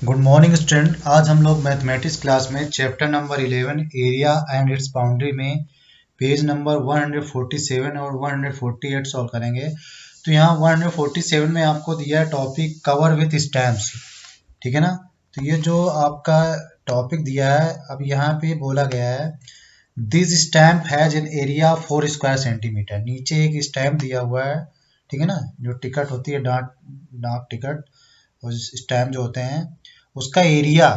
Good morning student. आज हम लोग मैथमेटिक्स क्लास में chapter number 11 area and it's boundary में पेज नंबर 147 और 148 सॉल्व करेंगे। तो यहाँ 147 में आपको दिया है टॉपिक कवर विथ स्टैम्प्स, ठीक है ना। तो ये जो आपका टॉपिक दिया है, अब यहाँ पे बोला गया है this stamp has an area 4 square centimetre. नीचे एक स्टैम्प दिया हुआ है, ठीक है ना, जो टिकट होती है, डाक टिकट और स्टैम्प जो होते हैं उसका एरिया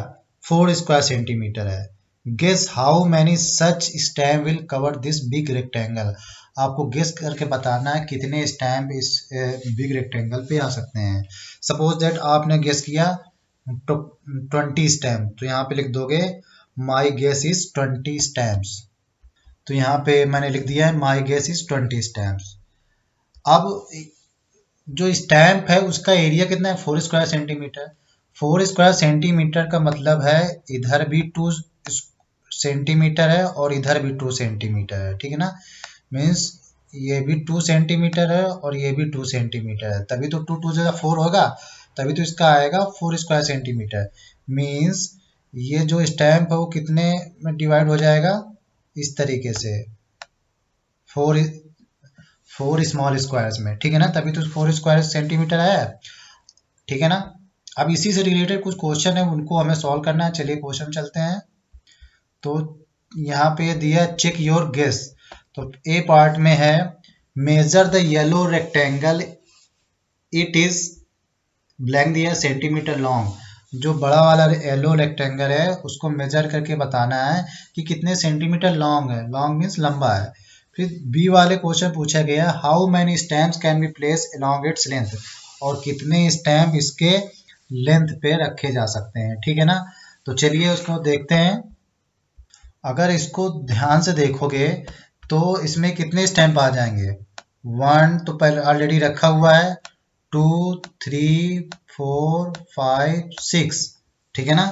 4 स्क्वायर सेंटीमीटर है। Guess how many such stamp will cover this big rectangle. आपको गेस करके बताना है कितने स्टैम्प इस बिग रेक्टेंगल पे आ सकते हैं। सपोज दैट आपने गेस किया 20 स्टैम्प, तो यहाँ पे लिख दोगे माई गेस इज 20 स्टैम्प्स। तो यहाँ पे मैंने लिख दिया है माई गेस इज 20 स्टैम्प्स। अब जो स्टैम्प है उसका एरिया कितना है, 4 स्क्वायर सेंटीमीटर। 4 स्क्वायर सेंटीमीटर का मतलब है इधर भी 2 सेंटीमीटर है और इधर भी 2 सेंटीमीटर है, ठीक है ना। मीन्स ये भी 2 सेंटीमीटर है और ये भी 2 सेंटीमीटर है, तभी तो 2 2 जगह 4 होगा, तभी तो इसका आएगा 4 स्क्वायर सेंटीमीटर। मीन्स ये जो स्टैम्प है वो कितने में डिवाइड हो जाएगा, इस तरीके से 4 स्मॉल स्क्वायर्स में, ठीक है ना, तभी तो 4 स्क्वायर सेंटीमीटर है, ठीक है ना। अब इसी से रिलेटेड कुछ क्वेश्चन है, उनको हमें सॉल्व करना है। चलिए क्वेश्चन चलते हैं। तो यहाँ पे दिया चेक योर गेस। तो ए पार्ट में है measure the yellow rectangle it is blank दिया सेंटीमीटर लॉन्ग। जो बड़ा वाला येलो रेक्टेंगल है उसको मेजर करके बताना है कि कितने सेंटीमीटर लॉन्ग है। लॉन्ग मीन्स लंबा है। फिर बी वाले क्वेश्चन पूछा गया how many stamps can be place along its length, और कितने स्टैम्प इसके लेंथ पे रखे जा सकते हैं, ठीक है ना। तो चलिए उसको देखते हैं। अगर इसको ध्यान से देखोगे तो इसमें कितने स्टैम्प आ जाएंगे। 1 तो पहले ऑलरेडी रखा हुआ है, 2 3 4 5 6, ठीक है ना।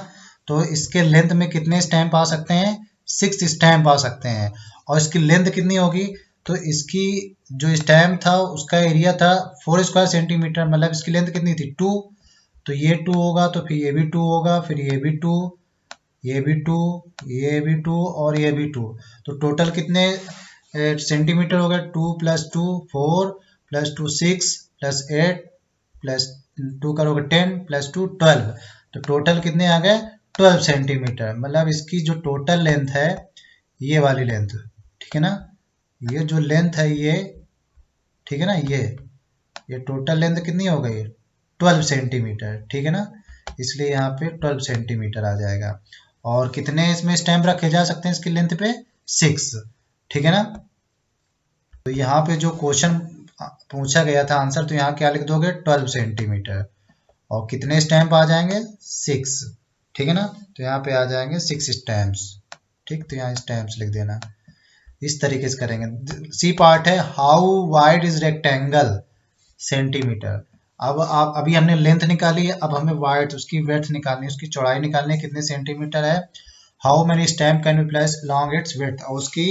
तो इसके लेंथ में कितने स्टैम्प आ सकते हैं, 6 स्टैम्प आ सकते हैं। और इसकी लेंथ कितनी होगी, तो इसकी जो स्टैम्प था उसका एरिया था 4 स्क्वायर सेंटीमीटर, मतलब इसकी लेंथ कितनी थी 2। तो ये 2 होगा तो फिर ये भी 2 होगा, फिर ये भी 2, ये भी 2, ये भी 2 और ये भी 2। तो टोटल कितने सेंटीमीटर हो गए, 2 + 2 4 + 2 6 + 8 +2 करोगे 10 + 2 12। तो टोटल कितने आ गए 12 सेंटीमीटर। मतलब इसकी जो टोटल लेंथ है ये वाली लेंथ, ठीक है ना, ये जो लेंथ है ये, ठीक है ना, ये टोटल लेंथ कितनी हो गई 12 सेंटीमीटर, ठीक है ना। इसलिए यहाँ पे 12 सेंटीमीटर आ जाएगा। और कितने इसमें स्टैम्प रखे जा सकते हैं इसकी लेंथ पे, 6, ठीक है ना। तो यहाँ पे जो क्वेश्चन पूछा गया था आंसर, तो यहाँ क्या लिख दोगे 12 सेंटीमीटर और कितने स्टैम्प आ जाएंगे 6, ठीक है ना। तो यहाँ पे आ जाएंगे 6 स्टैम्प्स, ठीक। तो यहाँ स्टैम्प्स लिख देना। इस तरीके से करेंगे। सी पार्ट है how wide is rectangle centimetre. अब आप अभी हमने लेंथ निकाली है, अब हमें वाइड उसकी वेड्थ निकालनी है, उसकी चौड़ाई निकालनी है कितने सेंटीमीटर है। How many stamp can be place long it's width, और उसकी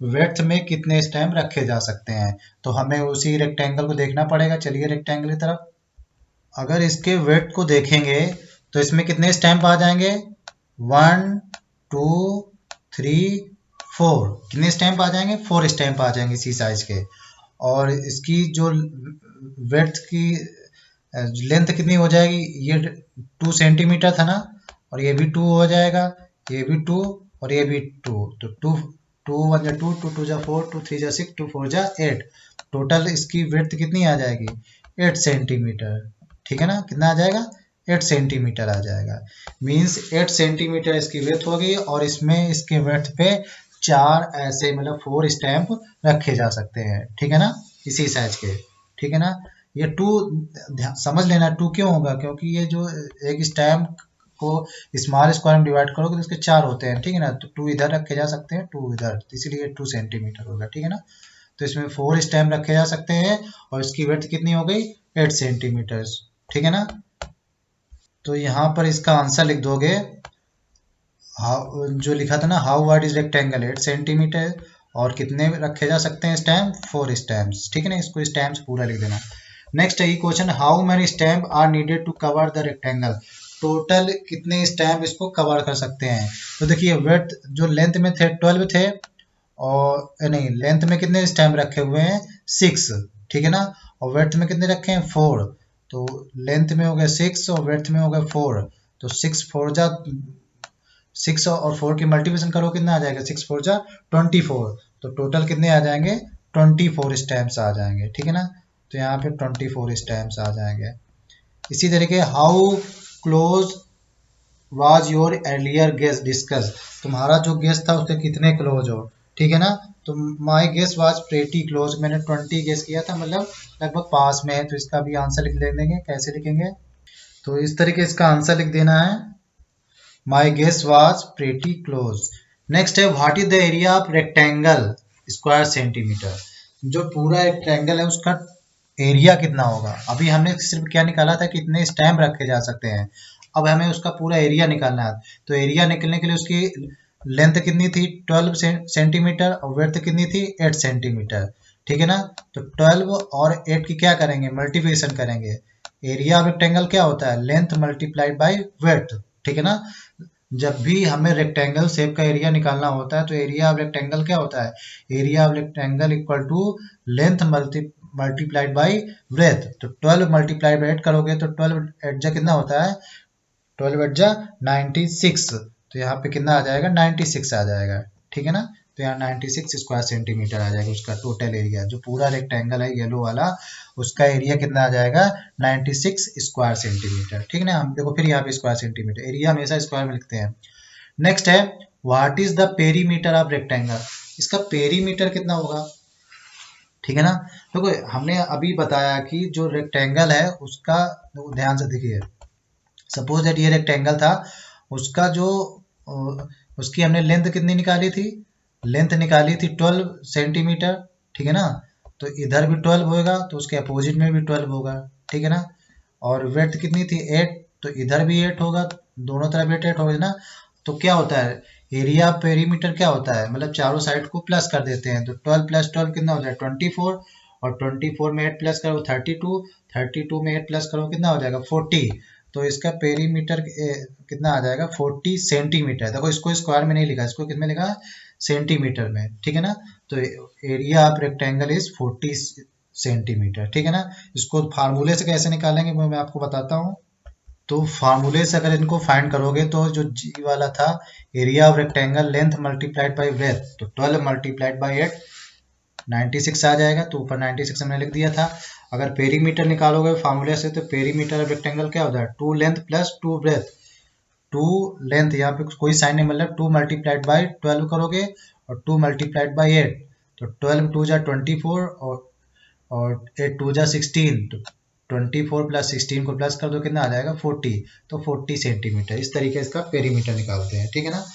वेड्थ में कितने स्टैम्प रखे जा सकते हैं। तो हमें उसी रेक्टेंगल को देखना पड़ेगा। चलिए रेक्टेंगल की तरफ। अगर इसके वेड्थ को देखेंगे तो इसमें कितने स्टैम्प आ जाएंगे 1 2 3 4। कितने स्टैम्प आ जाएंगे 4 स्टैम्प आ जाएंगे इसी साइज के। और इसकी जो वेड्थ की लेंथ कितनी हो जाएगी, ये 2 सेंटीमीटर था ना, और ये भी 2 हो जाएगा, ये भी 2 और ये भी 2। तो 2 2 1 जा 2 2 2 जा 4 2 3 जा 6 2 4 जा 8। टोटल इसकी वेड्थ कितनी आ जाएगी 8 सेंटीमीटर, ठीक है ना। कितना आ जाएगा 8 सेंटीमीटर आ जाएगा। मीन्स 8 सेंटीमीटर इसकी वेड्थ होगी और इसमें इसके वेड्थ पे 4 ऐसे मतलब 4 स्टैम्प रखे जा सकते हैं, ठीक है ना, इसी साइज के, ठीक है ना। ये 2 समझ लेना 2 क्यों होगा, क्योंकि ये जो एक स्टैम्प को स्मॉल स्क्वायर में डिवाइड करोगे तो इसके 4 होते हैं, ठीक है ना। तो 2 इधर रखे जा सकते हैं 2 इधर, तो इसीलिए 2 सेंटीमीटर होगा, ठीक है ना। तो इसमें 4 स्टैम्प रखे जा सकते हैं और इसकी वेड्थ कितनी हो गई 8 सेंटीमीटर, ठीक है ना। तो यहाँ पर इसका आंसर लिख दोगे, हाउ जो लिखा था ना how wide is rectangle 8 centimetre, और कितने रखे जा सकते हैं स्टैम्प 4 स्टैम्प्स, ठीक है ना। इसको स्टैम्प्स पूरा लिख देना। नेक्स्ट है question how many stamp are needed to cover the rectangle. Total कितने स्टैम्प इसको कवर कर सकते हैं। तो देखिए विड्थ जो लेंथ में थे 12 थे, और नहीं लेंथ में कितने स्टैम्प रखे हुए हैं 6, ठीक है ना, और विड्थ में कितने रखे हैं 4। तो लेंथ में हो गया 6 और विड्थ में हो गया 4। तो 6 और 4 की मल्टीप्लिकेशन करो कितना आ जाएगा, 6 4 जा 24। तो टोटल कितने आ जाएंगे 24 स्टैम्प्स आ जाएंगे, ठीक है ना। तो यहाँ पे 24 स्टैम्प्स आ जाएंगे। इसी तरीके how close was your earlier guess discuss, तुम्हारा जो गेस था उसके कितने क्लोज हो, ठीक है ना। तो my guess was pretty close, मैंने 20 गेस किया था, मतलब लगभग पास में है। तो इसका भी आंसर लिख देंगे, कैसे लिखेंगे, तो इस तरीके इसका आंसर लिख देना है, my guess was pretty close. Next है what is the area of rectangle square centimetre, जो पूरा रेक्टेंगल है उसका एरिया कितना होगा। अभी हमने सिर्फ क्या निकाला था, कितने स्टैम्प रखे जा सकते हैं, अब हमें उसका पूरा एरिया निकालना है। तो एरिया निकलने के लिए उसकी लेंथ कितनी थी 12 सेंटीमीटर और विड्थ कितनी थी 8 सेंटीमीटर, ठीक है ना। तो 12 और 8 की क्या करेंगे, मल्टीप्लिकेशन करेंगे। एरिया ऑफ रेक्टेंगल क्या होता है, लेंथ मल्टीप्लाइड बाय विड्थ, ठीक है ना। जब भी हमें रेक्टेंगल शेप का एरिया निकालना होता है तो एरिया ऑफ रेक्टेंगल क्या होता है, area of rectangle equal to length multiplied by breadth. तो 12 मल्टीप्लाइड बाई 8 करोगे तो 12 एट जा कितना होता है, 12 एट जा 96। तो यहाँ पे कितना आ जाएगा 96 आ जाएगा, ठीक है ना। तो यहाँ 96 स्क्वायर सेंटीमीटर आ जाएगा उसका टोटल एरिया, जो पूरा रेक्टेंगल है येलो वाला उसका एरिया कितना आ जाएगा 96 स्क्वायर सेंटीमीटर, ठीक है ना। हम देखो फिर यहाँ पे स्क्वायर सेंटीमीटर, एरिया हमेशा स्क्वायर में लिखते हैं। नेक्स्ट है what is the perimeter of rectangle, इसका पेरीमीटर कितना होगा, ठीक है ना। देखो हमने अभी बताया कि जो रेक्टेंगल है उसका, ध्यान से देखिए, सपोज दैट ये रेक्टेंगल था, उसका जो उसकी हमने लेंथ कितनी निकाली थी, लेंथ निकाली थी 12 सेंटीमीटर, ठीक है ना। तो इधर भी 12 होगा तो उसके अपोजिट में भी 12 होगा, ठीक है ना। और विड्थ कितनी थी 8, तो इधर भी 8 होगा, दोनों तरफ 8 8 होगा ना। तो क्या होता है एरिया पेरीमीटर क्या होता है, मतलब चारों साइड को प्लस कर देते हैं। तो 12 प्लस 12 कितना हो जाएगा 24, और 24 में 8 प्लस करो 32, 32 में 8 प्लस करो कितना हो जाएगा 40। तो इसका पेरीमीटर कितना आ जाएगा 40 सेंटीमीटर। देखो इसको स्क्वायर में नहीं लिखा, इसको किस में लिखा सेंटीमीटर में, ठीक है ना। तो area of rectangle is 40 centimetre, ठीक है ना। इसको फार्मूले से कैसे निकालेंगे वो मैं आपको बताता हूँ। तो फार्मूले से अगर इनको फाइंड करोगे तो जो जी वाला था area of rectangle length multiplied by breath, तो 12 मल्टीप्लाइड बाय 8 96 आ जाएगा। तो ऊपर 96 हमने लिख दिया था। अगर पेरीमीटर निकालोगे फार्मूले से तो पेरीमीटर ऑफ रेक्टेंगल क्या होता है 2 लेंथ प्लस 2 ब्रेथ। 2 लेंथ यहाँ पे कोई साइन नहीं, मतलब 2 मल्टीप्लाइड बाय 12 करोगे और 2 मल्टीप्लाइड बाय 8, तो 12 2 जा 24 और 8 2 जा 16। तो 24 प्लस 16 को प्लस कर दो कितना आ जाएगा 40। तो 40 सेंटीमीटर, इस तरीके से इसका पेरीमीटर निकालते हैं, ठीक है ना।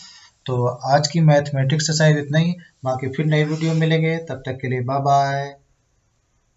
तो आज की मैथमेटिक्स से शायद इतना ही, बाकी फिर नई वीडियो मिलेंगे, तब तक के लिए बाय बाय।